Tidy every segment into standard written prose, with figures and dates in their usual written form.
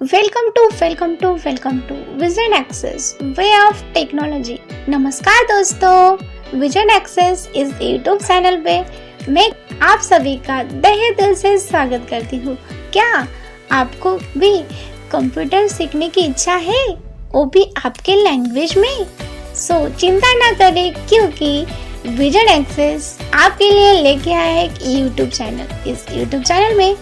Welcome to vision access way of technology. नमस्कार दोस्तों, vision access इस यूट्यूब चैनल पे मैं आप सभी का तहे दिल से स्वागत करती हूँ। क्या आपको भी कंप्यूटर सीखने की इच्छा है, वो भी आपके लैंग्वेज में? चिंता ना करें, क्योंकि विजन एक्सेस आपके लिए लेके आया है एक यूट्यूब चैनल। इस यूट्यूब चैनल में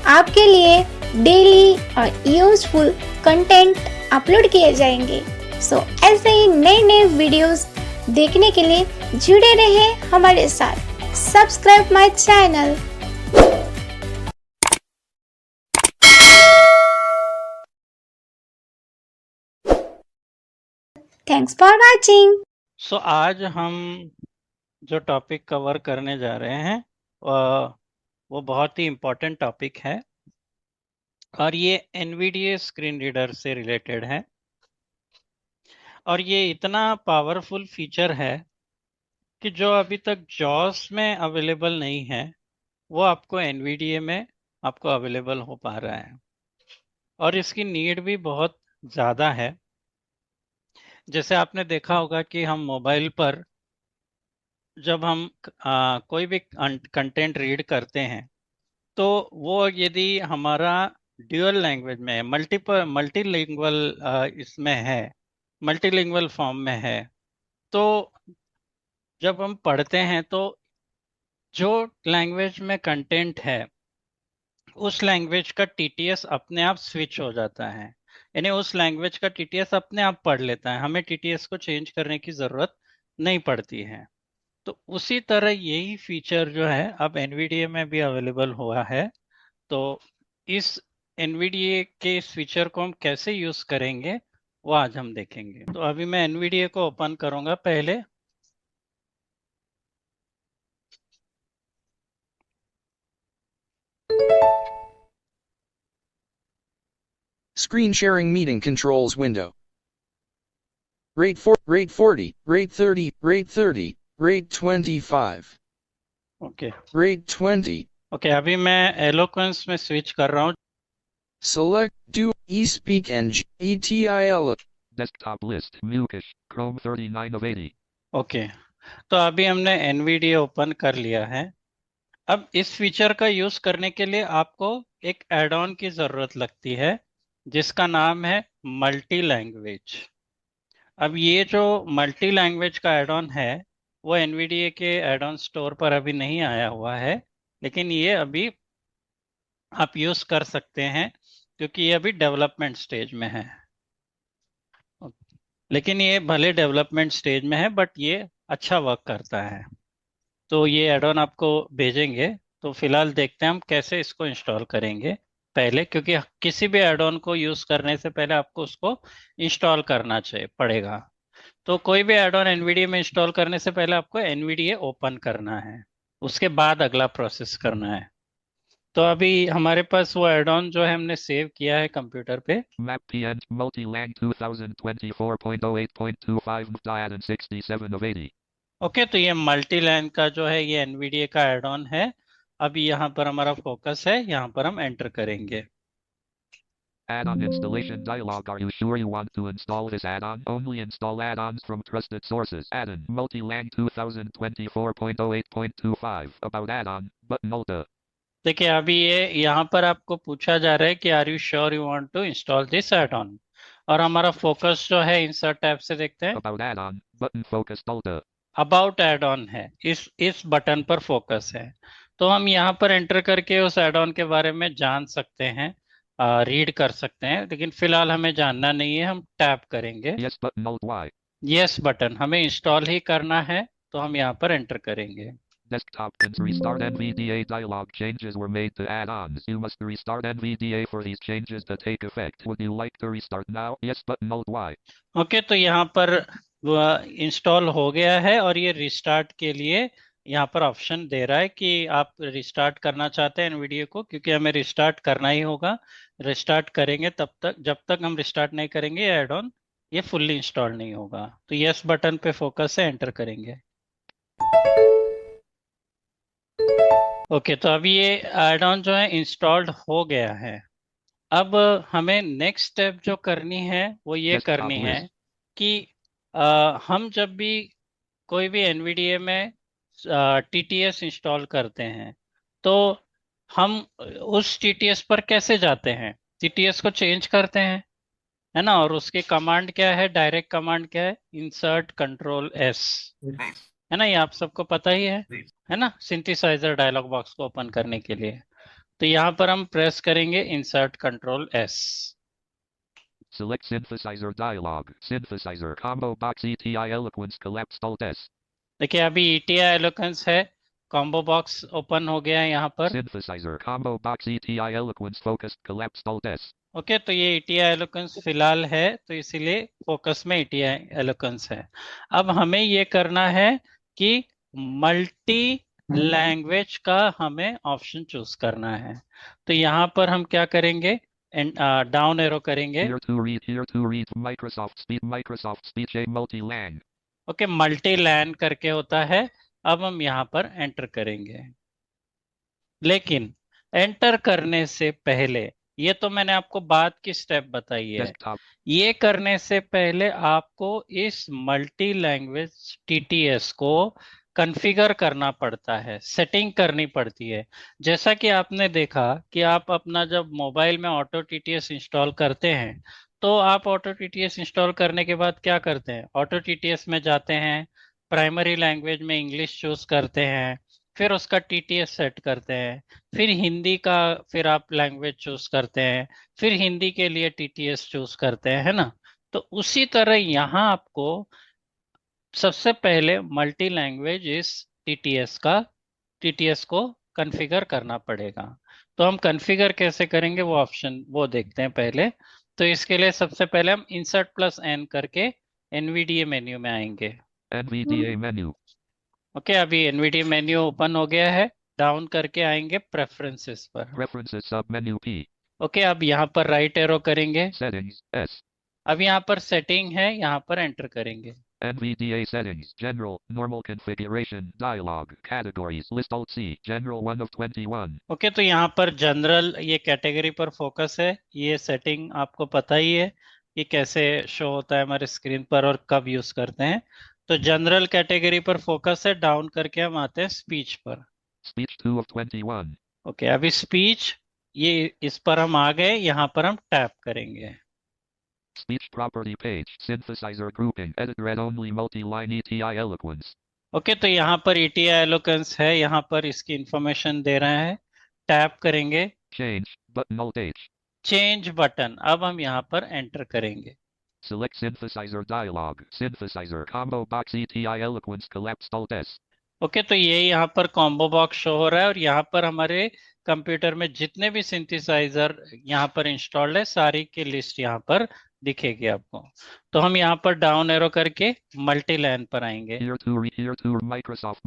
आपके लिए डेली और यूजफुल कंटेंट अपलोड किए जाएंगे। ऐसे ही नए नए वीडियोस देखने के लिए जुड़े रहे हमारे साथ। Subscribe my channel. Thanks for watching. आज हम जो टॉपिक कवर करने जा रहे हैं वो बहुत ही इम्पोर्टेंट टॉपिक है और ये NVDA स्क्रीन रीडर से रिलेटेड है। और ये इतना पावरफुल फीचर है कि जो अभी तक JAWS में अवेलेबल नहीं है वो आपको NVDA में आपको अवेलेबल हो पा रहा है। और इसकी नीड भी बहुत ज़्यादा है। जैसे आपने देखा होगा कि हम मोबाइल पर जब हम कोई भी कंटेंट रीड करते हैं तो वो यदि हमारा ड्यूअल लैंग्वेज में है, मल्टीलिंगुअल इसमें है, मल्टीलिंगुअल फॉर्म में है, तो जब हम पढ़ते हैं तो जो लैंग्वेज में कंटेंट है उस लैंग्वेज का TTS अपने आप स्विच हो जाता है। यानी उस लैंग्वेज का TTS अपने आप पढ़ लेता है, हमें TTS को चेंज करने की ज़रूरत नहीं पड़ती है। तो उसी तरह यही फीचर जो है अब NVDA में भी अवेलेबल हुआ है। तो इस NVDA के इस फीचर को हम कैसे यूज करेंगे वो आज हम देखेंगे। तो अभी मैं NVDA को ओपन करूंगा पहले। Screen sharing meeting controls window. Rate 40, rate 30, rate 30, rate 25. Okay Rate 20. Okay अभी मैं एलोक्वेंस में स्विच कर रहा हूँ। Select do eSpeak and ETIL. Desktop list, Mukesh, Chrome 39 of 80. Okay तो अभी हमने NVDA ओपन कर लिया है। अब इस फीचर का यूज करने के लिए आपको एक एड ऑन की जरूरत लगती है जिसका नाम है मल्टी लैंग्वेज। अब ये जो मल्टी लैंग्वेज का एड ऑन है वो NVDA के एड ऑन स्टोर पर अभी नहीं आया हुआ है, लेकिन ये अभी आप यूज कर सकते हैं क्योंकि ये अभी डेवलपमेंट स्टेज में है। लेकिन ये भले डेवलपमेंट स्टेज में है बट ये अच्छा वर्क करता है। तो ये एड ऑन आपको भेजेंगे। तो फिलहाल देखते हैं हम कैसे इसको इंस्टॉल करेंगे पहले, क्योंकि किसी भी एड ऑन को यूज करने से पहले आपको उसको इंस्टॉल करना चाहिए पड़ेगा। तो कोई भी एड ऑन NVDA में इंस्टॉल करने से पहले आपको NVDA ओपन करना है, उसके बाद अगला प्रोसेस करना है। तो अभी हमारे पास वो एड ऑन जो है हमने सेव किया है कंप्यूटर पे। MapPN Multilang 2024.08.25 Dian 67 of 80. Okay तो ये मल्टीलैन का जो है ये NVDA का एड ऑन है। अभी यहाँ पर हमारा फोकस है, यहाँ पर हम एंटर करेंगे। Add-on installation dialog. Are you sure you want to install this add-on? Only install add-ons from trusted sources. Add-on Multilang 2024.08.25. About add-on, button Alta. देखिए अभी ये यहाँ पर आपको पूछा जा रहा है कि are you sure you want to install this add on, और हमारा फोकस जो है इंसर्ट टैब से देखते हैं About add-on, button focused Alta. About add on है, इस बटन पर फोकस है। तो हम यहाँ पर एंटर करके उस एड ऑन के बारे में जान सकते हैं, रीड कर सकते हैं, लेकिन फिलहाल हमें जानना नहीं है। हम टैप करेंगे Yes button Alt Y. Yes button, हमें इंस्टॉल ही करना है तो हम यहाँ पर एंटर करेंगे। Desktop can restart NVDA dialog. Changes were made to add-ons. You must restart NVDA for these changes to take effect. Would you like to restart now? Yes button Alt Y. Okay तो यहाँ पर install हो गया है और ये restart के लिए यहाँ पर ऑप्शन दे रहा है कि आप रिस्टार्ट करना चाहते हैं NVDA को, क्योंकि हमें रिस्टार्ट करना ही होगा। रिस्टार्ट करेंगे तब तक, जब तक हम रिस्टार्ट नहीं करेंगे एड ऑन ये फुल्ली इंस्टॉल नहीं होगा। तो यस बटन पे फोकस है, एंटर करेंगे। ओके तो अभी ये एड ऑन जो है इंस्टॉल्ड हो गया है। अब हमें नेक्स्ट स्टेप जो करनी है वो ये Desktop करनी है list. कि हम जब भी कोई भी NVDA में TTS इंस्टॉल करते हैं तो हम उस TTS पर कैसे जाते हैं, TTS को चेंज करते हैं, है ना। और उसकी कमांड क्या है, डायरेक्ट कमांड क्या है, इंसर्ट कंट्रोल S, है ना। ये आप सबको पता ही है ना, सिंथेसाइजर डायलॉग बॉक्स को ओपन करने के लिए। तो यहाँ पर हम प्रेस करेंगे insert control S। Select synthesizer dialog. Synthesizer combo box ETI Eloquence collapsed Alt S. देखिए अभी ETI एलोकेंस है, कॉम्बो बॉक्स ओपन हो गया है यहाँ पर। Synthesizer combo box ETI Eloquence focused collapsed Alt S. Okay, तो ये ETI एलोकेंस फिलहाल है तो इसीलिए फोकस में ETI एलोकेंस है। अब हमें ये करना है कि मल्टी लैंग्वेज का हमें ऑप्शन चूज करना है। तो यहाँ पर हम क्या करेंगे, डाउन एरो करेंगे। Here to read Microsoft Speech a multi-lang. Okay, multi lang करके होता है। अब हम यहाँ पर एंटर करेंगे, लेकिन एंटर करने से पहले, ये तो मैंने आपको बाद की स्टेप बताई है, Desktop. ये करने से पहले आपको इस मल्टी लैंग्वेज TTS को कॉन्फ़िगर करना पड़ता है, सेटिंग करनी पड़ती है। जैसा कि आपने देखा कि आप अपना जब मोबाइल में ऑटो TTS इंस्टॉल करते हैं तो आप ऑटो TTS इंस्टॉल करने के बाद क्या करते हैं, ऑटो TTS में जाते हैं, प्राइमरी लैंग्वेज में इंग्लिश चूज करते हैं, फिर उसका TTS सेट करते हैं, फिर हिंदी का फिर आप लैंग्वेज चूज करते हैं, फिर हिंदी के लिए TTS चूज करते हैं, है ना। तो उसी तरह यहाँ आपको सबसे पहले मल्टी लैंग्वेज इस TTS को कॉन्फ़िगर करना पड़ेगा। तो हम कॉन्फ़िगर कैसे करेंगे वो ऑप्शन वो देखते हैं पहले। तो इसके लिए सबसे पहले हम इंसर्ट प्लस N करके NVDA मेन्यू में आएंगे। NVDA menu. ओके, अभी NVDA मेन्यू ओपन हो गया है, डाउन करके आएंगे प्रेफरेंसेस पर। Preferences submenu P. ओके, अब यहाँ पर राइट एरो करेंगे। Settings S. अब यहाँ पर सेटिंग है, यहाँ पर एंटर करेंगे। NVDA settings. General. Normal configuration. Dialog. Categories. List Alt C. General 1 of 21. Okay, तो यहाँ पर जनरल ये कैटेगरी पर फोकस है। ये सेटिंग आपको पता ही है कि कैसे शो होता है हमारे स्क्रीन पर और कब यूज करते हैं। तो जनरल कैटेगरी पर फोकस है, डाउन करके हम आते हैं स्पीच पर। Speech 2 of 21. ओके, अभी स्पीच ये इस पर हम आ गए, यहाँ पर हम टैप करेंगे। Speech property page. Synthesizer grouping. Edit read only multi-line ETI Eloquence. Okay, तो यहाँ पर ETI एलोकेंस है, यहाँ पर इसकी इंफॉर्मेशन दे रहे हैं। टैप करेंगे, Change. Button Alt H. Change button. अब हम यहाँ पर एंटर करेंगे। Select synthesizer dialog. Synthesizer combo box ETI Eloquence collapsed Alt S. Okay, तो ये यहाँ पर कॉम्बो बॉक्स शो हो रहा है और यहाँ पर हमारे कंप्यूटर में जितने भी सिंथेसाइजर यहाँ पर इंस्टॉल्ड है सारी की लिस्ट यहाँ पर दिखेगी आपको। तो हम यहाँ पर डाउन एरो करके मल्टी लैन पर आएंगे। Here to Microsoft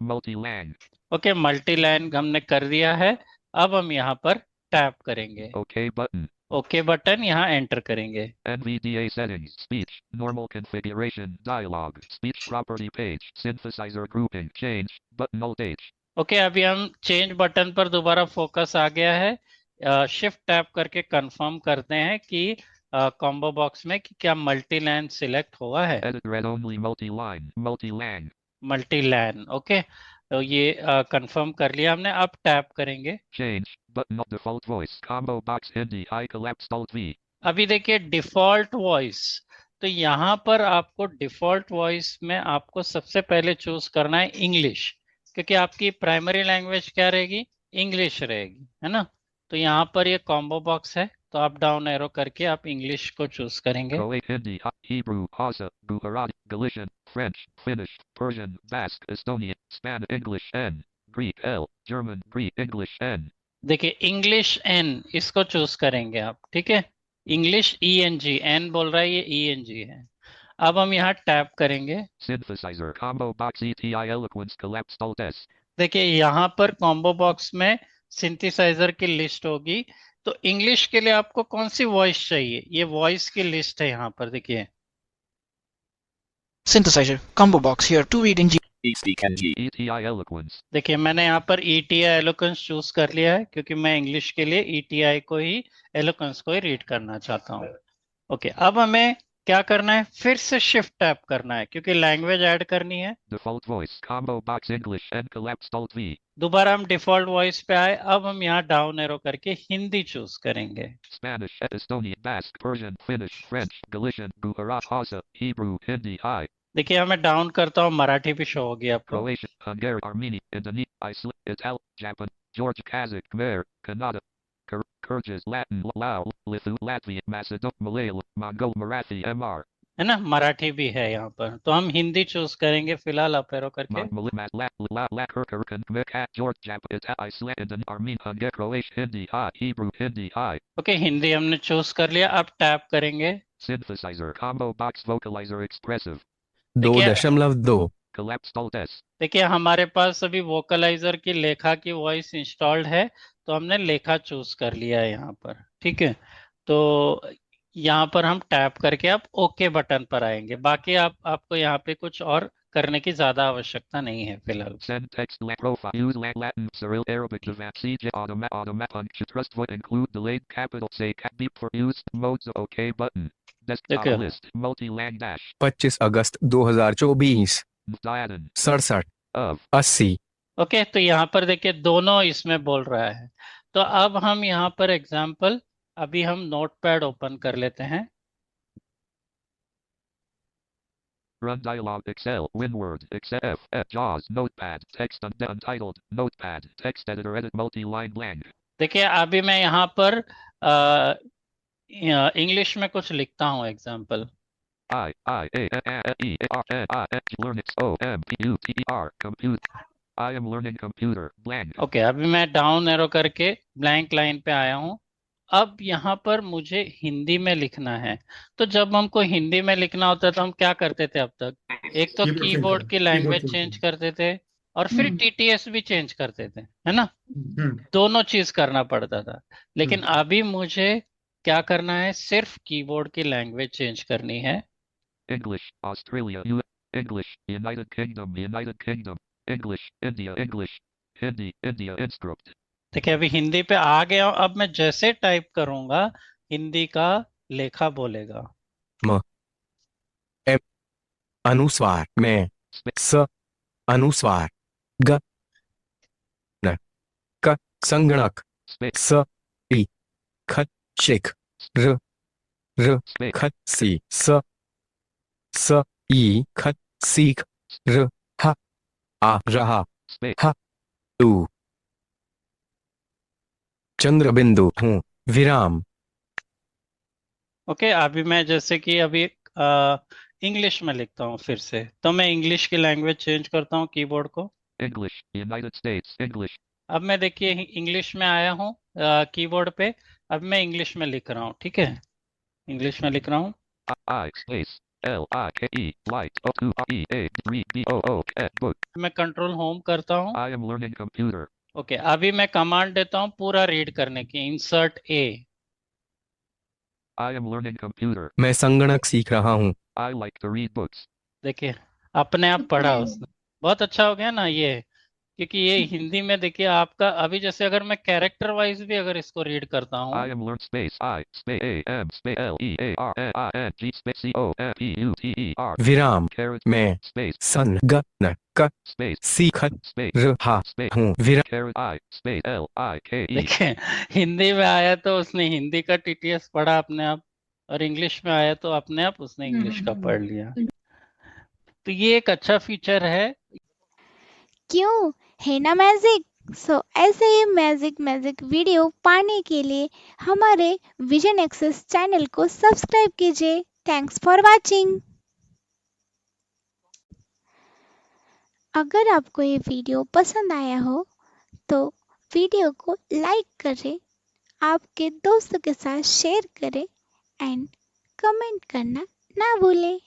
multi-lang. Okay, multi lang हमने कर दिया है। अब हम यहाँ पर टैप करेंगे, OK button. ओके बटन, यहाँ एंटर करेंगे। NVDA settings. Speech. Normal configuration. Dialog. Speech property page. Synthesizer grouping. Change. Button Alt H. Okay, अभी हम चेंज बटन पर दोबारा फोकस आ गया है। शिफ्ट टैप करके कंफर्म करते हैं कि कॉम्बो बॉक्स में कि क्या मल्टी लैन सिलेक्ट हुआ है। Edit read only multi-line. Multi-lang. Multi lang, okay, तो ये कंफर्म कर लिया हमने। अब टैप करेंगे। Change. Button of default voice. Combo box Hindi. I collapsed Alt V. अभी देखिए डिफॉल्ट वॉइस, तो यहाँ पर आपको डिफॉल्ट वॉइस में आपको सबसे पहले चूज करना है इंग्लिश, क्योंकि आपकी प्राइमरी लैंग्वेज क्या रहेगी, इंग्लिश रहेगी, है ना। तो यहाँ पर ये कॉम्बो बॉक्स है, तो आप डाउन एरो करके आप इंग्लिश को चूज करेंगे। Croat Hindi. Hebrew. Hausa. Gujarati. Galician. French. Finnish. Persian. Basque. Estonian. Spanish. English N. Greek L. German. Greek. English N. देखिए इंग्लिश N इसको चूज करेंगे आप, ठीक है। इंग्लिश ENG, N बोल रहा है, ये ENG है। अब हम यहाँ टैप करेंगे। Synthesizer combo box ETI Eloquence collapsed Alt S. देखिए यहाँ पर कॉम्बो बॉक्स में सिंथेसाइजर की लिस्ट होगी। तो इंग्लिश के लिए आपको कौन सी वॉइस चाहिए, ये वॉइस की लिस्ट है यहाँ पर, देखिए। Synthesizer combo box here to read in G. eSpeak NG. ETI Eloquence. देखिए मैंने यहाँ पर ETI एलोकेंस चूज कर लिया है क्योंकि मैं इंग्लिश के लिए ETI को ही एलोकेंस को ही रीड करना चाहता हूँ। ओके, अब हमें क्या करना है, फिर से शिफ्ट टैप करना है क्योंकि लैंग्वेज ऐड करनी है। Default voice. Combo box English and collapsed Alt V. दोबारा हम डिफॉल्ट वॉइस पे आए, अब हम यहाँ डाउन एरो करके हिंदी चूज करेंगे। Spanish, Estonian, Basque, Persian, Finnish, French, Galician, Gujarat, Hausa, Hebrew, Hindi, Hi, देखिए मैं डाउन करता हूँ, मराठी भी शो हो गया आपको। Croatian, Hungarian, Armenian, Indonesian, Iceland, Italian, Japan, Georgia, Kazakh, Khmer, Kannada, Kyrgyz, Latin, Lao, Lithu, Latvian, Macedonian, Malayalam, Mongol, Marathi, MR. है ना, मराठी भी है यहाँ पर, तो हम हिंदी चूज करेंगे फिलहाल अप एरो करके। George, Japan, Iceland, Armenian, Hungarian, Croatian, Hindi, Hi, Hebrew, Hindi, Hi. Okay, Hindi हमने चूज कर लिया, अब टैप करेंगे। Synthesizer, combo box vocalizer expressive. 2.2 Collapsed Alt S. देखिए हमारे पास अभी वोकलाइजर की लेखा की वॉइस इंस्टॉल्ड है, तो हमने लेखा चूज कर लिया है यहाँ पर। ठीक है, तो यहाँ पर हम टैप करके आप ओके बटन पर आएंगे। बाकी आपको यहाँ पे कुछ और करने की ज्यादा आवश्यकता नहीं है फिलहाल। Send text profile. Use Latin, Cyrillic, Arabic, Javacij, automat, punctuation, trust vote, include delayed capital, say, beep for use, modes, OK button. Desktop देखिए। list, multi-lang dash, 25 August 2024 diadem, 67 of, 80 okay, तो यहाँ पर देखिए दोनों इसमें बोल रहा है। तो अब हम यहाँ पर एग्जाम्पल, अभी हम नोटपैड ओपन कर लेते हैं। run dialog, Excel, WinWord, Excel, F, JAWS, Notepad, text untitled, Notepad, text editor, edit, multi-line blank. देखिए अभी मैं यहाँ पर इंग्लिश में कुछ लिखता हूँ example. I, A, E, R, N, I, N, learn it, O, M, P, U, T, E, R, compute. I am learning computer, blank. Okay, अभी मैं डाउन एरो करके ब्लैंक लाइन पे आया हूँ। अब यहाँ पर मुझे हिंदी में लिखना है, तो जब हमको हिंदी में लिखना होता है तो हम क्या करते थे अब तक, एक तो कीबोर्ड की लैंग्वेज चेंज करते थे और फिर टीटीएस भी चेंज करते थे, है ना, दोनों चीज करना पड़ता था। लेकिन अभी मुझे क्या करना है, सिर्फ कीबोर्ड की लैंग्वेज चेंज करनी है। English, Australia, English, United Kingdom, English, India, English, Hindi, India, Inscript. देखिए अभी हिंदी पे आ गया हूं, अब मैं जैसे टाइप करूंगा हिंदी का लेखा बोलेगा। म एम अनुस्वार में स अनुस्वार ग न क संगणक Space, स इ ख शिख र र space, ख सी स ई ख सीख र ह आ रहा space, ह तू चंद्रबिंदु हूँ विराम ओके, अभी मैं जैसे कि अभी इंग्लिश में लिखता हूँ फिर से, तो मैं इंग्लिश की लैंग्वेज चेंज करता हूँ कीबोर्ड को। English, United States, English, अब मैं देखिए इंग्लिश में आया हूँ कीबोर्ड पे, अब मैं इंग्लिश में लिख रहा हूँ। ठीक है, इंग्लिश में लिख रहा हूँ। I, space, L, I, K, E, light, O, 2, E, A, 3, B, O, O, K, book. मैं कंट्रोल होम करता हूँ। I am learning computer. Okay, अभी मैं कमांड देता हूँ पूरा रीड करने की, insert A. I am learning computer. मैं संगणक सीख रहा हूँ I like to read books. देखिए अपने आप पढ़ा उसने, बहुत अच्छा हो गया ना ये, क्योंकि ये हिंदी में देखिए आपका अभी जैसे अगर मैं कैरेक्टर वाइज भी अगर इसको रीड करता हूँ, I am learn space I space A M space L E A R N I N G space C O M P U T E R विराम carrot मैं space सन ग न क space सीख space र हा space हूँ विराम carrot I space L I K E. देखिए हिंदी में आया तो उसने हिंदी का टीटीएस पढ़ा अपने आप, और इंग्लिश में आया तो अपने आप उसने इंग्लिश का पढ़ लिया। तो ये एक अच्छा फीचर है। क्यों, है ना मैजिक। सो ऐसे ही मैजिक वीडियो पाने के लिए हमारे विजन एक्सेस चैनल को सब्सक्राइब कीजिए। Thanks for watching. अगर आपको ये वीडियो पसंद आया हो तो वीडियो को लाइक करें, आपके दोस्तों के साथ शेयर करें एंड कमेंट करना ना भूलें।